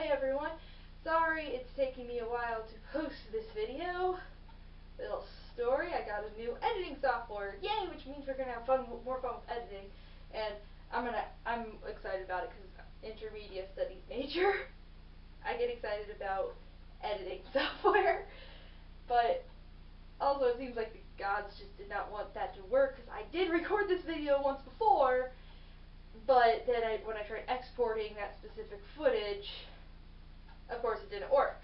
everyone. Sorry it's taking me a while to post this video. Little story, I got a new editing software. Yay, which means we're gonna have more fun with editing. And I'm excited about it because intermediate studies major. I get excited about editing software. But also it seems like the gods just did not want that to work because I did record this video once before. But then when I tried exporting that specific footage, of course it didn't work.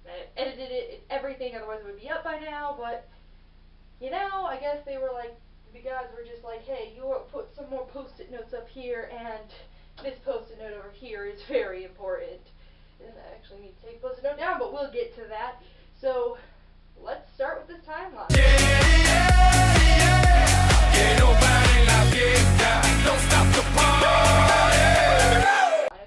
I edited it, everything, otherwise it would be up by now, but, you know, I guess they were like, the guys were just like, hey, you put some more post-it notes up here, and this post-it note over here is very important. And I actually need to take a post-it note down, but we'll get to that. So, let's start with this timeline.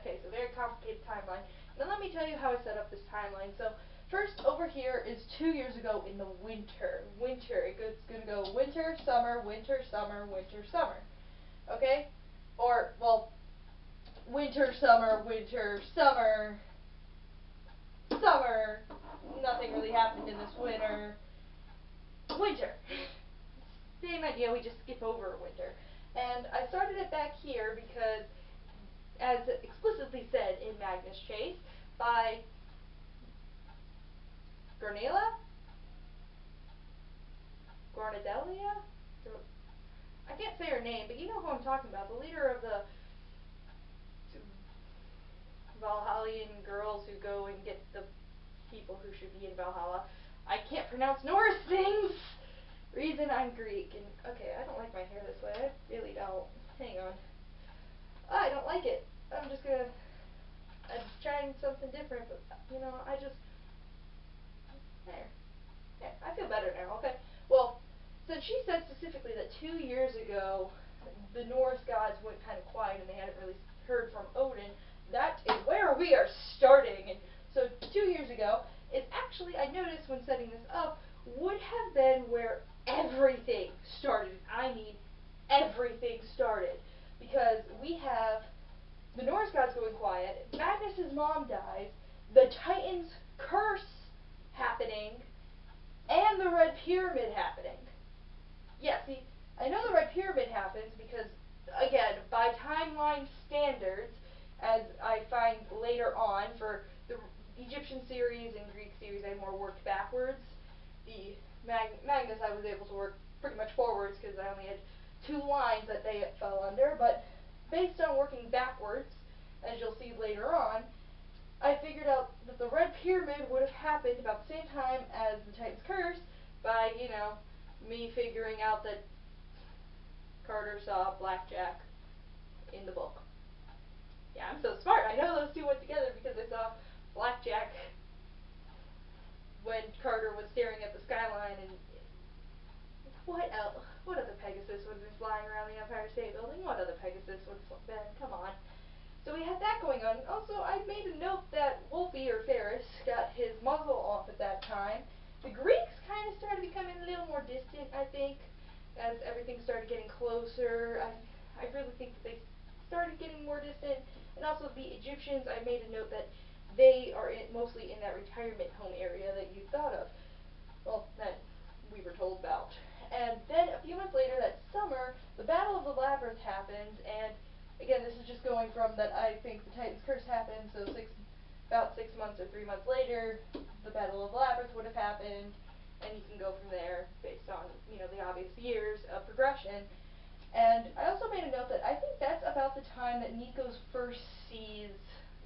Okay, so very complicated timeline. Now let me tell you how I set up this timeline. So first over here is 2 years ago in the winter. It's going to go winter, summer, winter, summer, winter, summer. Okay? Or, well, winter, summer, summer. Nothing really happened in this winter. Winter. Same idea, we just skip over winter. And I started it back here because, as explicitly said in Magnus Chase by Gornadelia? I can't say her name, but you know who I'm talking about. The leader of the Valhallian girls who go and get the people who should be in Valhalla. I can't pronounce Norse things! Reason I'm Greek. And okay, I don't like my hair this way. I really don't. Hang on. I don't like it. I'm trying something different, but, you know, there. I feel better now, okay. Well, since she said specifically that 2 years ago, the Norse gods went kind of quiet and they hadn't really heard from Odin, that is where we are starting. And so 2 years ago is actually, I noticed when setting this up, would have been where everything started. I mean, everything started. Because we have the Norse gods going quiet, Magnus's mom dies, the Titan's curse happening, and the Red Pyramid happening. Yeah, see, I know the Red Pyramid happens because, again, by timeline standards, as I find later on, for the Egyptian series and Greek series, I more worked backwards. The Magnus I was able to work pretty much forwards because I only had 2 lines that they fell under, but based on working backwards, as you'll see later on, I figured out that the Red Pyramid would have happened about the same time as the Titan's Curse by, you know, me figuring out that Carter saw blackjack in the book. Yeah, I'm so smart. I know those two went together because I saw blackjack when Carter was staring at the skyline. And what else? What other Pegasus would have been flying around the Empire State Building? What other Pegasus would have been? Come on. So we had that going on. Also, I made a note that Wolfie, or Ferris, got his muzzle off at that time. The Greeks kind of started becoming a little more distant, I think, as everything started getting closer. I really think that they started getting more distant. And also the Egyptians, I made a note that they are mostly in that retirement home area that you thought of. Well, that we were told about. And then a few months later, that summer, the Battle of the Labyrinth happens, and again, this is just going from that I think the Titan's Curse happened, so about 6 months or 3 months later, the Battle of the Labyrinth would have happened, and you can go from there based on, you know, the obvious years of progression. And I also made a note that I think that's about the time that Nikos first sees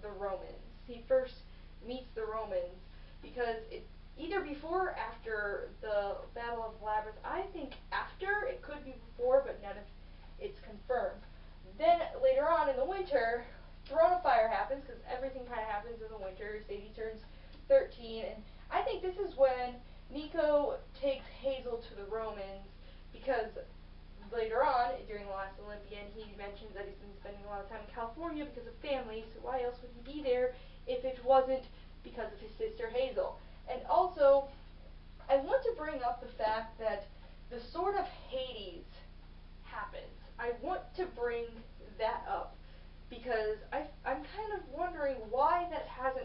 the Romans. He first meets the Romans, because either before or after the Battle of the Labyrinth. I think after, it could be before, but none of it's confirmed. Then, later on in the winter, Throne of Fire happens, because everything kind of happens in the winter. Sadie turns 13, and I think this is when Nico takes Hazel to the Romans, because later on, during the last Olympian, he mentions that he's been spending a lot of time in California because of family, so why else would he be there if it wasn't because of his sister Hazel? And also, I want to bring up the fact that the Sword of Hades happens. I want to bring that up because I'm kind of wondering why that hasn't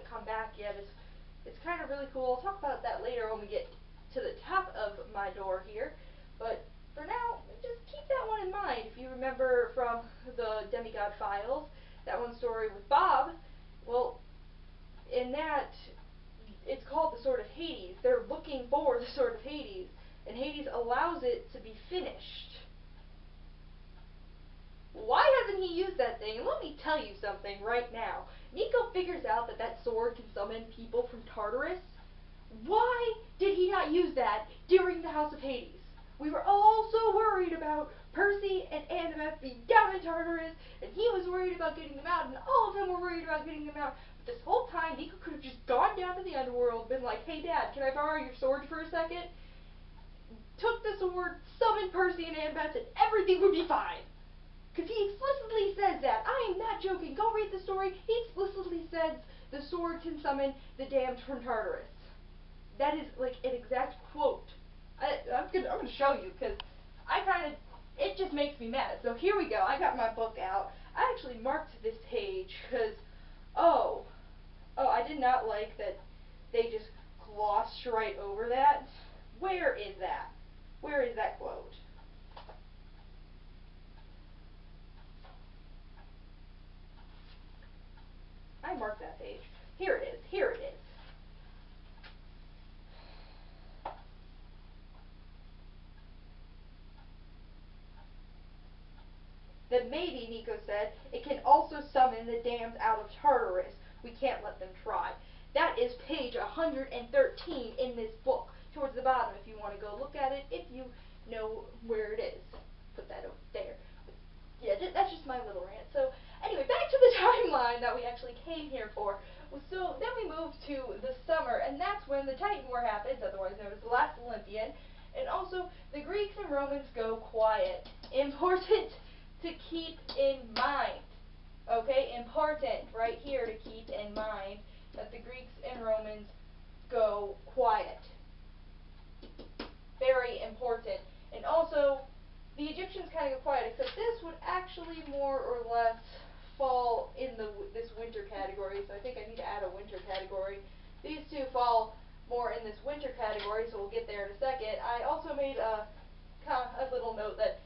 It's kind of really cool. I'll talk about that later when we get to the top of my door here. But for now, just keep that one in mind. If you remember from the Demigod Files, that one story with Bob, well, in that, it's called the Sword of Hades. They're looking for the Sword of Hades, and Hades allows it to be finished. Why hasn't he used that thing? And let me tell you something right now. Nico figures out that that sword can summon people from Tartarus. Why did he not use that during the House of Hades? We were all so worried about Percy and Annabeth being down in Tartarus, and he was worried about getting them out, and all of them were worried about getting them out. But this whole time, Nico could have just gone down to the underworld, been like, "Hey Dad, can I borrow your sword for a second?" Took the sword, summoned Percy and Annabeth, and everything would be fine. Because he explicitly says that. I am not joking. Go read the story. He explicitly says the sword can summon the damned from Tartarus. That is like an exact quote. I'm gonna show you because it just makes me mad. So here we go. I got my book out. I actually marked this page because I did not like that they just glossed right over that. Where is that? Where is that quote? I marked that page. Here it is. Here it is. Then maybe, Nico said, it can also summon the damned out of Tartarus. We can't let them try. That is page 113 in this book, towards the bottom if you want to go look at it, if you know where it is. Put that over there. But yeah, that's just my little rant. So anyway, back to the timeline that we actually came here for. So then we moved to the summer, and that's when the Titan War happens, otherwise known as the Last Olympian. And also, the Greeks and Romans go quiet. Important to keep in mind. Okay, important right here to keep in mind that the Greeks and Romans go quiet. Very important. And also, the Egyptians kind of go quiet, except this would actually more or less fall in this winter category, so I think I need to add a winter category. These two fall more in this winter category, so we'll get there in a second. I also made a little note that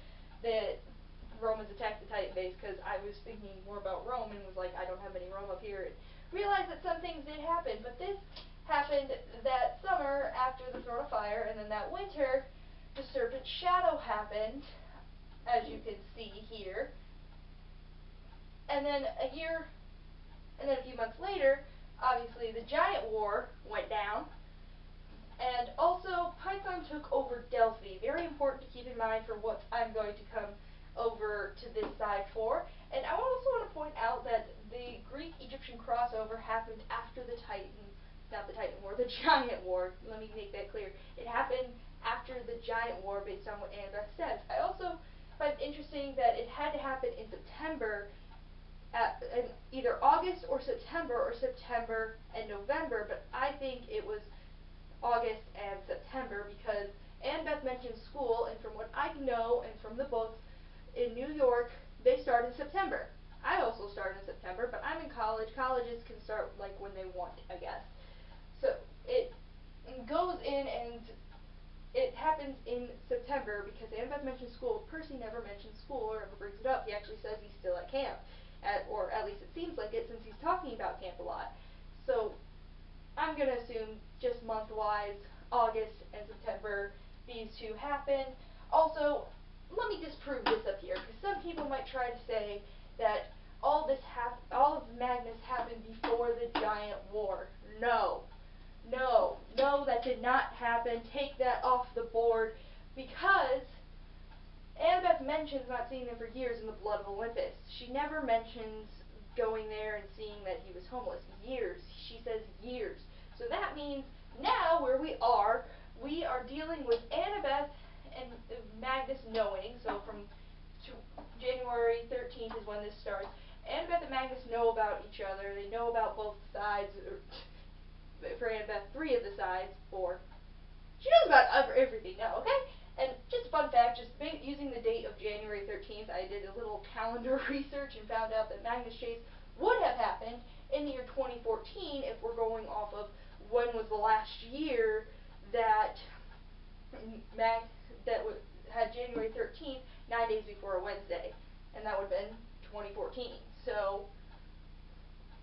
Romans attacked the Titan base because I was thinking more about Rome and was like, I don't have any Rome up here. And realized that some things did happen, but this happened that summer after the Throne of Fire, and then that winter, the Serpent Shadow happened, as you can see here. And then a few months later, obviously the Giant War went down. And also, Python took over Delphi. Very important to keep in mind for what I'm going to come over to this side for. And I also want to point out that the Greek-Egyptian crossover happened after the the Giant War. Let me make that clear. It happened after the Giant War based on what Annabeth says. I also find it interesting that it had to happen in September, in either August or September and November, but I think it was August and September because Annabeth mentioned school, and from what I know and from the books, in New York, they start in September. I also start in September, but I'm in college. Colleges can start like when they want, I guess. So it goes in and it happens in September because Annabeth mentions school. Percy never mentions school or ever brings it up. He actually says he's still at camp, or at least it seems like it since he's talking about camp a lot. So I'm going to assume just month-wise, August and September, these two happen. Also, let me disprove this up here, because some people might try to say that all of Magnus happened before the Giant War. No. No. No, that did not happen. Take that off the board, because Annabeth mentions not seeing them for years in the Blood of Olympus. She never mentions going there and seeing that he was homeless. Years. She says years. So that means now, where we are dealing with Annabeth and Magnus knowing, so from January 13th is when this starts. Annabeth and Magnus know about each other. They know about both sides, or for Annabeth, 3 of the sides, 4. She knows about everything now, okay? And just a fun fact, just using the date of January 13th, I did a little calendar research and found out that Magnus Chase would have happened in the year 2014 if we're going off of when was the last year that Mag that had January 13th, 9 days before a Wednesday, and that would have been 2014. So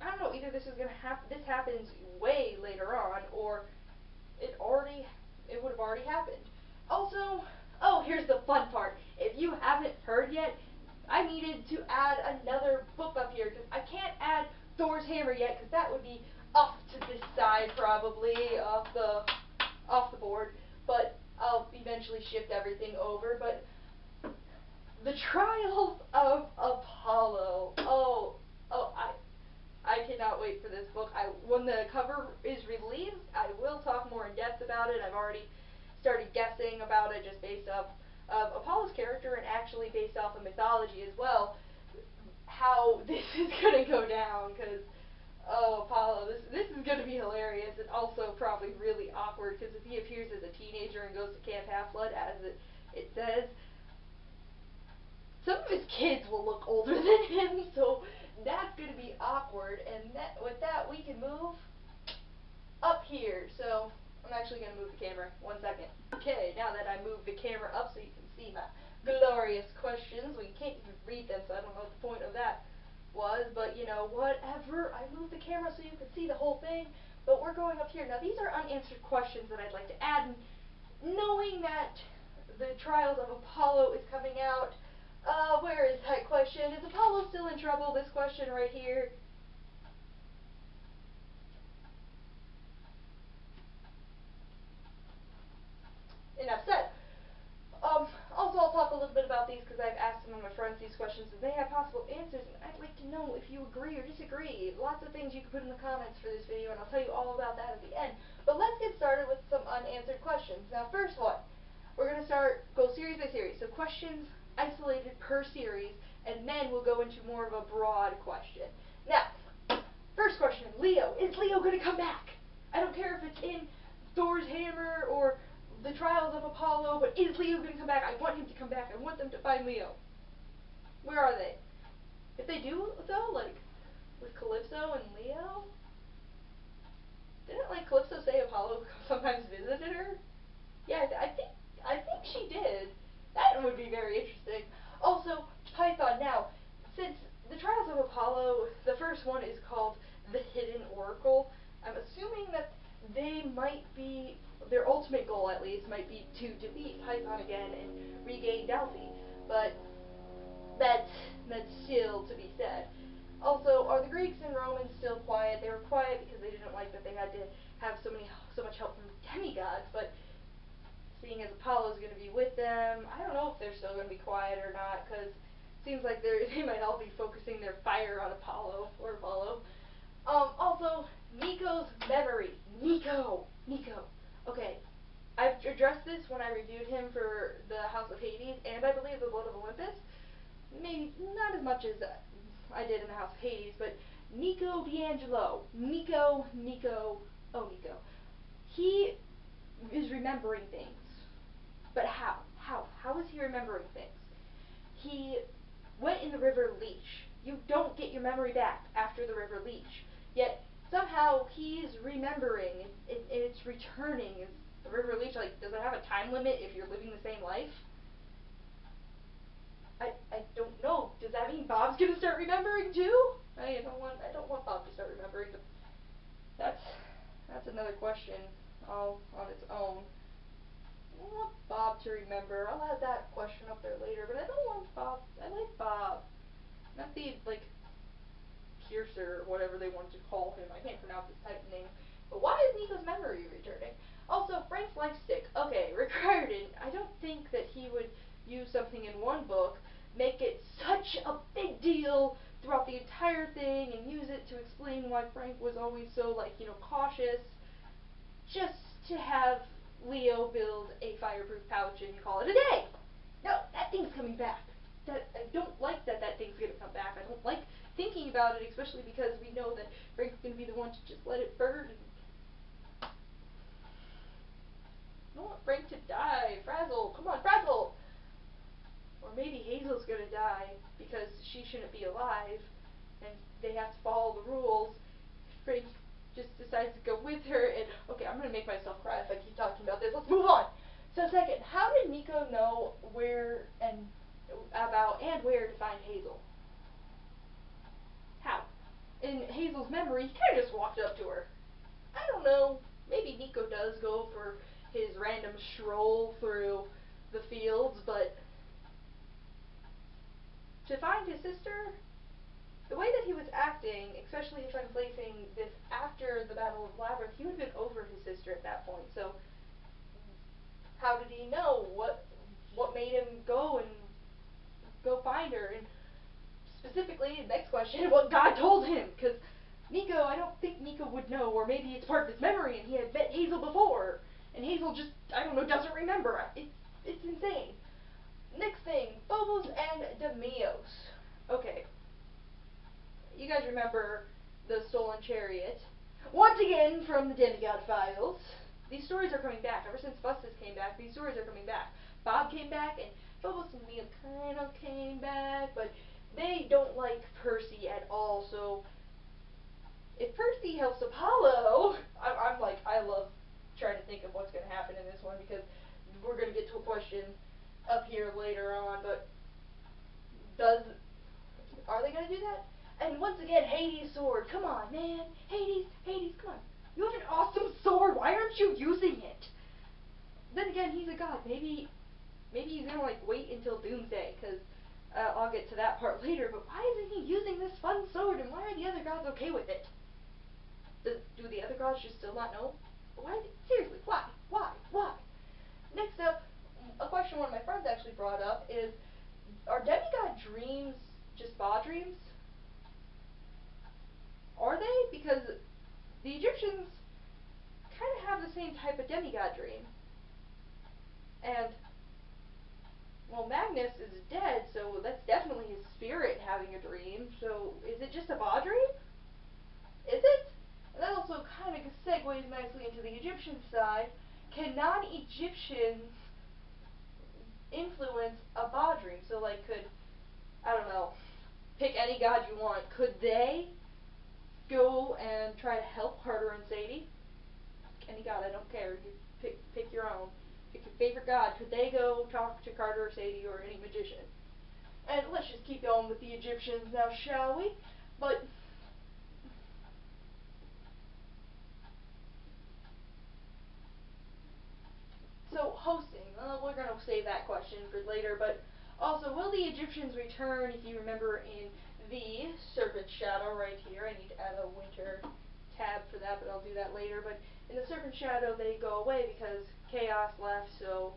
I don't know. Either this is gonna this happens way later on, or it would have already happened. Also, oh, here's the fun part. If you haven't heard yet, I needed to add another book up here because I can't add Thor's Hammer yet because that would be off to this side probably off the board. But I'll eventually shift everything over. But the Trials of Apollo. I cannot wait for this book. When the cover is released, I will talk more in depth about it. I've already started guessing about it just based off of Apollo's character and actually based off of mythology as well, how this is going to go down, because, oh, Apollo, this is going to be hilarious and also probably really awkward, because if he appears as a teenager and goes to Camp Half-Blood, as it says, some of his kids will look older than him, so that's going to be awkward, and with that, we can move up here. So I'm actually going to move the camera. 1 second. Okay, now that I moved the camera up so you can see my glorious questions, well, you can't even read them, so I don't know what the point of that was, but, you know, whatever. I moved the camera so you could see the whole thing, but we're going up here. Now, these are unanswered questions that I'd like to add, and knowing that the Trials of Apollo is coming out, where is that question? Is Apollo still in trouble? This question right here. Enough said. Also, I'll talk a little bit about these because I've asked some of my friends these questions and they have possible answers, and I'd like to know if you agree or disagree. Lots of things you can put in the comments for this video, and I'll tell you all about that at the end. But let's get started with some unanswered questions. Now, first one, we're going to go series by series. So questions isolated per series, and then we'll go into more of a broad question. Now, first question, Leo. Is Leo going to come back? I don't care if it's in Thor's Hammer or the Trials of Apollo, but is Leo going to come back? I want him to come back. I want them to find Leo. Where are they? If they do, though, like, with Calypso and Leo, didn't, like, Calypso say Apollo sometimes visited her? Yeah, I think she did. That would be very interesting. Also, Python, now, since the Trials of Apollo, the first one is called The Hidden Oracle, I'm assuming that they might be, their ultimate goal at least, might be to defeat Python again and regain Delphi, but that's still to be said. Also, are the Greeks and Romans still quiet? They were quiet because they didn't like that they had to have so much help from demigods, but seeing as Apollo's going to be with them, I don't know if they're still going to be quiet or not, because it seems like they might all be focusing their fire on Apollo. Also, Nico's memory. Nico. Okay, I've addressed this when I reviewed him for the House of Hades, and I believe the Blood of Olympus. Maybe not as much as I did in the House of Hades, but Nico D'Angelo. Nico. He is remembering things. But how? How is he remembering things? He went in the River Leech. You don't get your memory back after the River Leech. Yet, somehow, he's remembering, and it's returning. Is the River Leech, like, does it have a time limit if you're living the same life? I don't know. Does that mean Bob's gonna start remembering too? I don't want Bob to start remembering. But that's another question all on its own. I don't want Bob to remember. I'll add that question up there later, but I don't want Bob. I like Bob. Not the, like, Piercer or whatever they want to call him. I can't pronounce his Titan name. But why is Nico's memory returning? Also, Frank's life stick. Okay, Riordan, I don't think that he would use something in one book, make it such a big deal throughout the entire thing, and use it to explain why Frank was always so, like, you know, cautious, just to have Leo build a fireproof pouch and call it a day. No, that thing's coming back. I don't like that thing's gonna come back. I don't like thinking about it, especially because we know that Frank's gonna be the one to just let it burn. I don't want Frank to die. Frazzle, come on, Frazzle! Or maybe Hazel's gonna die because she shouldn't be alive, and they have to follow the rules. Frank just decides to go with her, and okay, I'm gonna make myself cry if I keep talking about this. Let's move on. So second, how did Nico know where and where to find Hazel? How? In Hazel's memory, he kind of just walked up to her. I don't know. Maybe Nico does go for his random stroll through the fields, but to find his sister, the way that he was acting, especially if I'm placing this after the Battle of Labyrinth, he would have been over his sister at that point. So, how did he know? What made him go find her? And specifically, the next question, what God told him? Because Nico, I don't think Nico would know, or maybe it's part of his memory, and he had met Hazel before, and Hazel just, I don't know, doesn't remember. It's insane. Next thing, Phobos and Demeos. Okay. You guys remember the Stolen Chariot. Once again, from the Demigod Files. These stories are coming back. Ever since Bustus came back, these stories are coming back. Bob came back, and Phobos and Demeos kind of came back, but they don't like Percy at all, so if Percy helps Apollo, I love trying to think of what's going to happen in this one, because we're going to get to a question up here later on, but are they going to do that? And once again, Hades' sword. Come on, man. Hades, come on. You have an awesome sword. Why aren't you using it? Then again, he's a god. Maybe he's going to, wait until Doomsday, because I'll get to that part later, but why isn't he using this fun sword, and why are the other gods okay with it? Do the other gods just still not know? Why? Seriously, why? Why? Next up, a question one of my friends actually brought up is, are demigod dreams just Ba dreams? Are they? Because the Egyptians kind of have the same type of demigod dream. And, well, Magnus is dead, so that's definitely his spirit having a dream. So, is it just a Ba dream? Is it? And that also kind of segues nicely into the Egyptian side. Can non-Egyptians influence a Ba dream? So, I don't know, pick any god you want. Could they go and try to help Carter and Sadie? Any god, I don't care. You pick your own. Pick your favorite god. Could they go talk to Carter or Sadie or any magician? And let's just keep going with the Egyptians now, shall we? But so hosting, we're going to save that question for later, but also, will the Egyptians return? If you remember in the Serpent Shadow right here, I need to add a winter tab for that, but I'll do that later, but in the Serpent Shadow they go away because Chaos left, so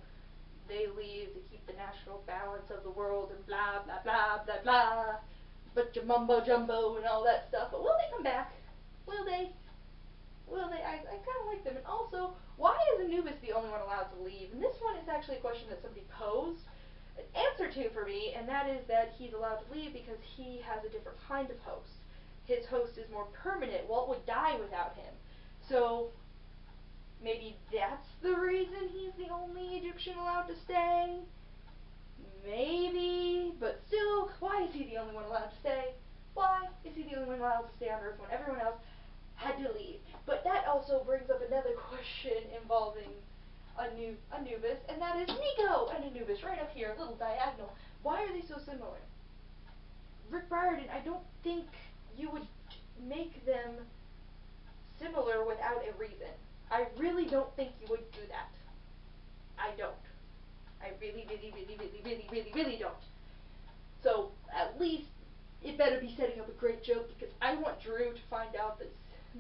they leave to keep the natural balance of the world and blah blah blah blah blah, but mumbo jumbo and all that stuff. But will they come back? Will they? I kind of like them. And also, why is Anubis the only one allowed to leave? And this one is actually a question that somebody posed an answer to for me, and that is that he's allowed to leave because he has a different kind of host. His host is more permanent. Walt would die without him. So, maybe that's the reason he's the only Egyptian allowed to stay? Maybe, but still, why is he the only one allowed to stay? Why is he the only one allowed to stay on Earth when everyone else had to leave? But that also brings up another question involving Anubis, and that is Nico and Anubis, right up here, a little diagonal. Why are they so similar? Rick Riordan, I don't think you would make them similar without a reason. I really don't think you would do that. I don't. I really don't. So, at least, it better be setting up a great joke, because I want Drew to find out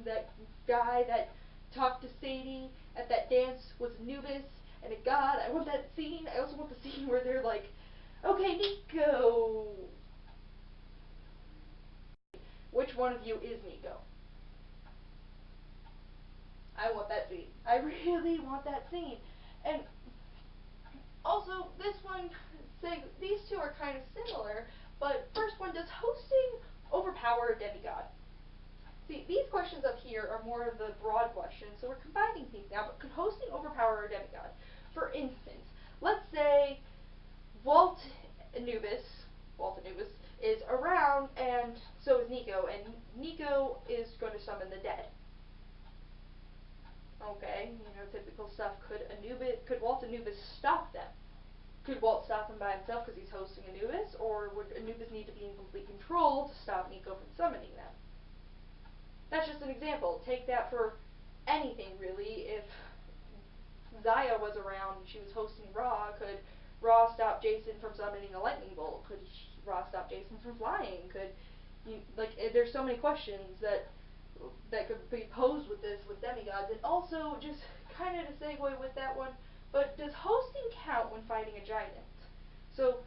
that guy that talked to Sadie at that dance was Anubis and a god. I want that scene. I also want the scene where they're like, okay, Nico. Which one of you is Nico? I want that scene. I really want that scene. And also, this one, these two are kind of similar, but first one, does hosting overpower a demigod? See, these questions up here are more of the broad questions, so we're combining things now, but could hosting overpower a demigod? For instance, let's say Walt Anubis is around, and so is Nico, and Nico is going to summon the dead. Okay, you know, typical stuff. Could Walt Anubis stop them? Could Walt stop him by himself because he's hosting Anubis, or would Anubis need to be in complete control to stop Nico from summoning them? That's just an example. Take that for anything, really. If Zaya was around and she was hosting Ra, could Ra stop Jason from summoning a lightning bolt? Could Ra stop Jason from flying? There's so many questions that could be posed with this, with demigods. And also, just kind of to segue with that one, but does hosting count when fighting a giant? So,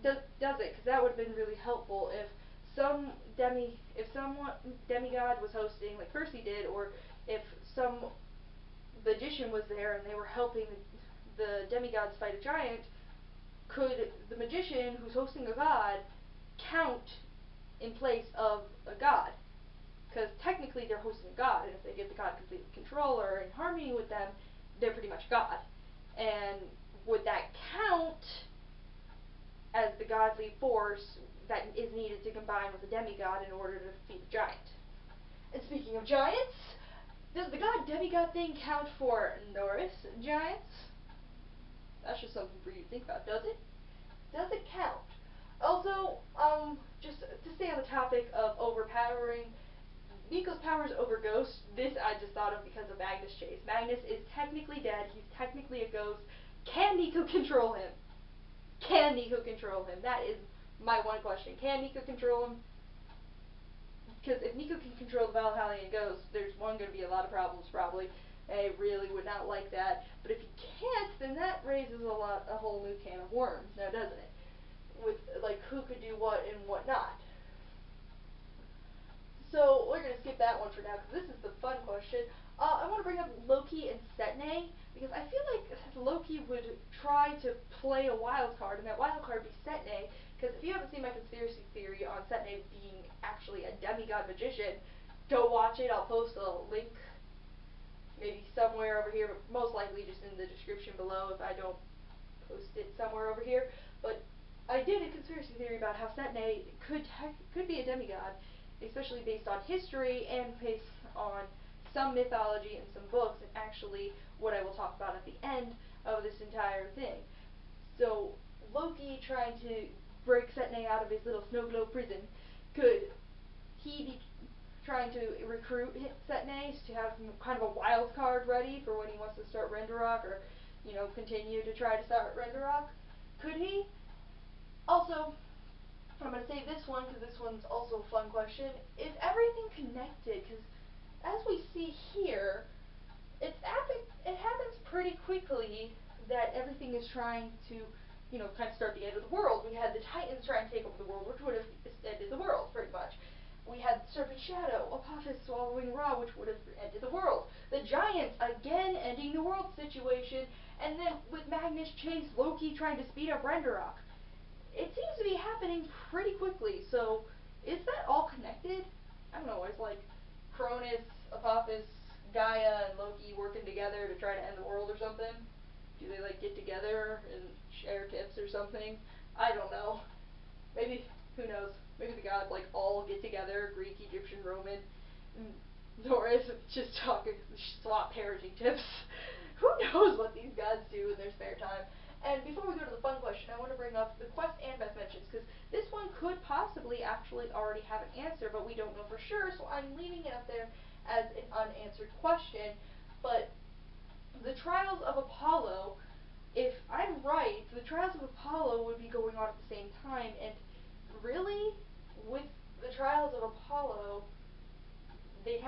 does it? Because that would have been really helpful if some demigod was hosting, like Percy did, or if some magician was there and they were helping the demigods fight a giant, could the magician who's hosting a god count in place of a god? Because technically they're hosting a god, and if they give the god complete control or in harmony with them, they're pretty much god. And would that count as the godly force that is needed to combine with a demigod in order to defeat a giant? And speaking of giants, does the god-demigod thing count for Norse giants? That's just something for you to think about, does it? Does it count? Also, just to stay on the topic of overpowering, Nico's powers over Ghost, this I just thought of because of Magnus Chase. Magnus is technically dead, he's technically a ghost. Can Nico control him? Can Nico control him? That is my one question. Can Nico control him? Because if Nico can control the Valhallian ghost, there's going to be a lot of problems probably. I really would not like that. But if he can't, then that raises a whole new can of worms, now doesn't it? With, like, who could do what and what not. So, we're going to skip that one for now, because this is the fun question. I want to bring up Loki and Setne, because I feel like Loki would try to play a wild card, and that wild card would be Setne, because if you haven't seen my conspiracy theory on Setne being actually a demigod magician, go watch it. I'll post a link maybe somewhere over here, but most likely just in the description below if I don't post it somewhere over here. But I did a conspiracy theory about how Setne could be a demigod, especially based on history and based on some mythology and some books, and actually what I will talk about at the end of this entire thing. So, Loki trying to break Setne out of his little snow globe prison, could he be trying to recruit Setne to have kind of a wild card ready for when he wants to start Renderrock, or, you know, continue to try to start Renderrock? Could he? Also, I'm going to save this one because this one's also a fun question. Is everything connected? Because as we see here, it happens pretty quickly that everything is trying to, you know, kind of start the end of the world. We had the Titans trying to take over the world, which would have ended the world, pretty much. We had Serpent Shadow, Apophis swallowing Ra, which would have ended the world. The Giants, again, ending the world situation. And then with Magnus Chase, Loki trying to speed up Renderrock. It seems to be happening pretty quickly, so is that all connected? I don't know, it's like Cronus, Apophis, Gaia, and Loki working together to try to end the world or something? Do they, like, get together and share tips or something? I don't know. Maybe, who knows, maybe the gods, like, all get together, Greek, Egyptian, Roman, and Norse, just swap parenting tips. Who knows what these gods do in their spare time? And before we go to the fun question, I want to bring up the quest and best mentions, because this one could possibly actually already have an answer, but we don't know for sure, so I'm leaving it up there as an unanswered question. But the Trials of Apollo, if I'm right, the Trials of Apollo would be going on at the same time, and really, with the Trials of Apollo, they'd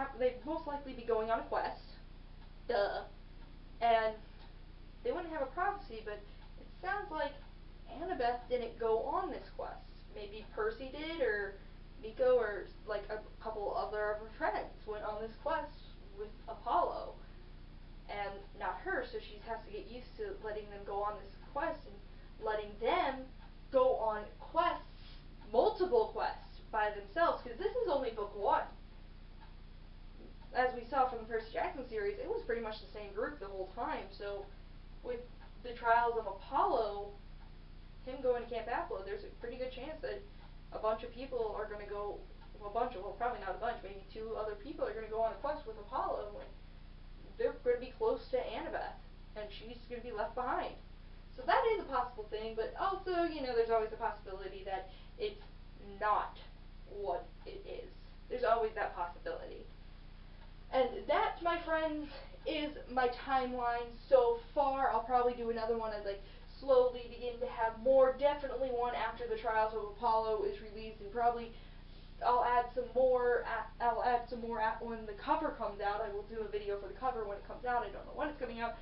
most likely be going on a quest, duh, and they wouldn't have a prophecy, but it sounds like Annabeth didn't go on this quest. Maybe Percy did, or Nico, or like a couple other of her friends went on this quest with Apollo, and not her, so she has to get used to letting them go on this quest and letting them go on quests, multiple quests, by themselves, because this is only book one. As we saw from the Percy Jackson series, it was pretty much the same group the whole time, so with the Trials of Apollo, him going to Camp Apple, there's a pretty good chance that a bunch of people are going to go, well, probably not a bunch, maybe 2 other people are going to go on a quest with Apollo, and they're going to be she's going to be left behind. So that is a possible thing, but also, you know, there's always the possibility that it's not what it is. There's always that possibility. And that, my friends, is my timeline so far. I'll probably do another one as I slowly begin to have more. Definitely one after the Trials of Apollo is released, and probably I'll add some more when the cover comes out. I will do a video for the cover when it comes out. I don't know when it's coming out.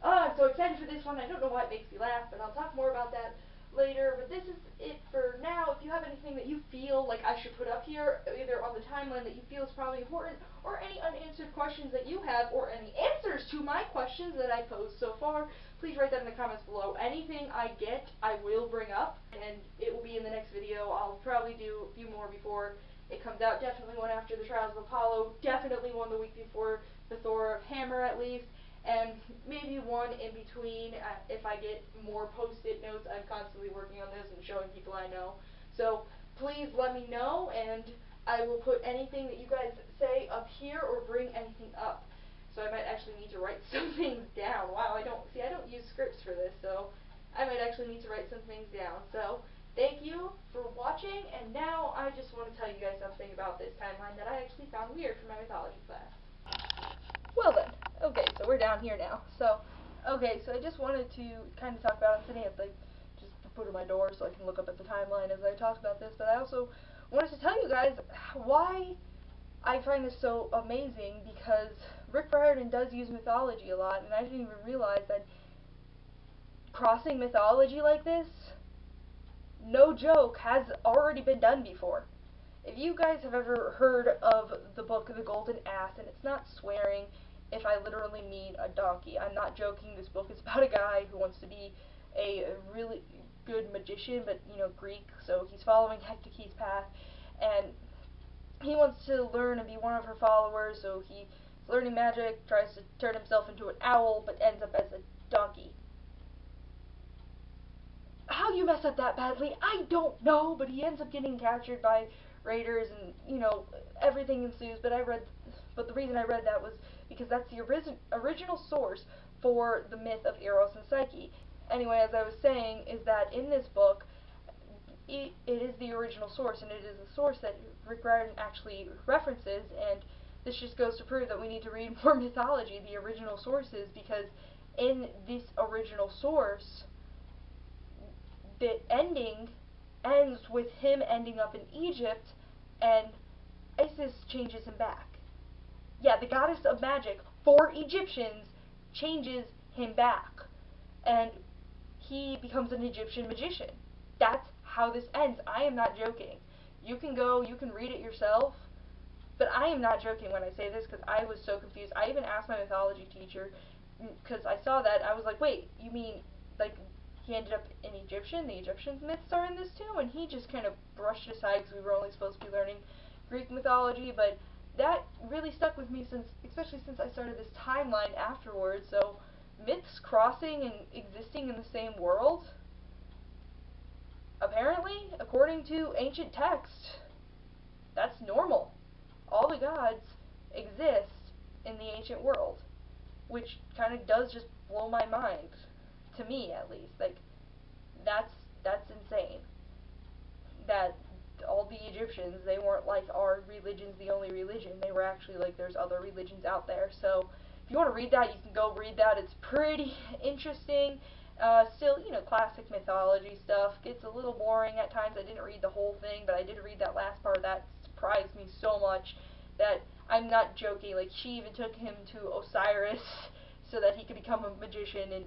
I'm so excited for this one. I don't know why it makes me laugh, but I'll talk more about that later. But this is it for now. If you have anything that you feel like I should put up here, either on the timeline that you feel is probably important, or any unanswered questions that you have, or any answers to my questions that I posed so far, please write that in the comments below. Anything I get, I will bring up, and it will be in the next video. I'll probably do a few more before it comes out. Definitely one after the Trials of Apollo. Definitely one the week before the Thor of Hammer, at least. And maybe one in between if I get more post-it notes. I'm constantly working on this and showing people I know. So please let me know, and I will put anything that you guys say up here or bring anything up. So I might actually need to write some things down. Wow, I don't use scripts for this, so I might actually need to write some things down. So thank you for watching, and now I just want to tell you guys something about this timeline that I actually found weird for my mythology class. Well then, okay, so we're down here now. So, okay, so I just wanted to kind of talk about, I'm sitting at the just the foot of my door so I can look up at the timeline as I talk about this, but I also wanted to tell you guys why I find this so amazing, because Rick Riordan does use mythology a lot, and I didn't even realize that crossing mythology like this, no joke, has already been done before. If you guys have ever heard of the book The Golden Ass, and it's not swearing if I literally mean a donkey. I'm not joking. This book is about a guy who wants to be a really good magician, but, you know, Greek, so he's following Hecate's path, and he wants to learn and be one of her followers, so he's learning magic, tries to turn himself into an owl, but ends up as a donkey. How you mess up that badly, I don't know, but he ends up getting captured by raiders, and, you know, everything ensues. But the reason I read that was because that's the original source for the myth of Eros and Psyche. Anyway, as I was saying, is that in this book, it is the original source, and it is a source that Rick Riordan actually references, and this just goes to prove that we need to read more mythology, the original sources, because in this original source, the ending ends with him ending up in Egypt, and Isis changes him back. Yeah, the goddess of magic for Egyptians changes him back, and he becomes an Egyptian magician. That's how this ends. I am not joking. You can go, you can read it yourself, but I am not joking when I say this, because I was so confused. I even asked my mythology teacher, because I saw that, I was like, wait, you mean, like, he ended up an Egyptian? The Egyptian myths are in this too? And he just kind of brushed it aside, because we were only supposed to be learning Greek mythology, but that really stuck with me, especially since I started this timeline afterwards. So myths crossing and existing in the same world, apparently, according to ancient texts, that's normal. All the gods exist in the ancient world, which kind of does just blow my mind, to me at least. Like, that's insane. That all the Egyptians, they weren't like our religion's the only religion. They were actually like, there's other religions out there. So if you want to read that, you can go read that. It's pretty interesting. Still, you know, classic mythology stuff. Gets a little boring at times. I didn't read the whole thing, but I did read that last part. That surprised me so much that I'm not joking. Like, she even took him to Osiris so that he could become a magician, and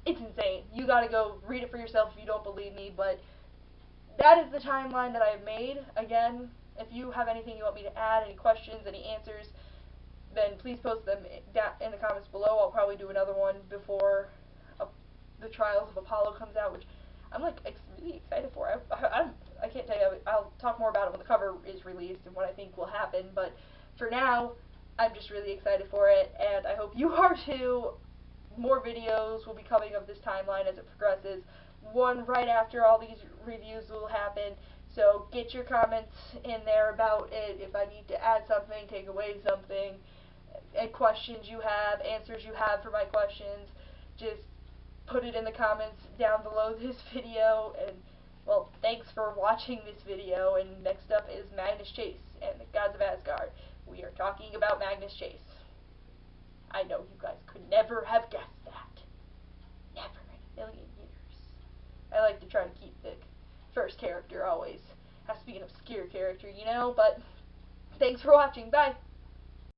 it's insane. You gotta go read it for yourself if you don't believe me, but that is the timeline that I've made. Again, if you have anything you want me to add, any questions, any answers, then please post them in the comments below. I'll probably do another one before the Trials of Apollo comes out, which I'm like really excited for. I can't tell you. I'll talk more about it when the cover is released and what I think will happen, but for now, I'm just really excited for it, and I hope you are too. More videos will be coming of this timeline as it progresses. One right after all these reviews will happen, so get your comments in there about it. If I need to add something, take away something, questions you have, answers you have for my questions, just put it in the comments down below this video. And, well, thanks for watching this video. And next up is Magnus Chase and the Gods of Asgard. We are talking about Magnus Chase. I know you guys could never have guessed that. Never in a million years. I like to try to keep the first character always. Has to be an obscure character, you know, but thanks for watching. Bye!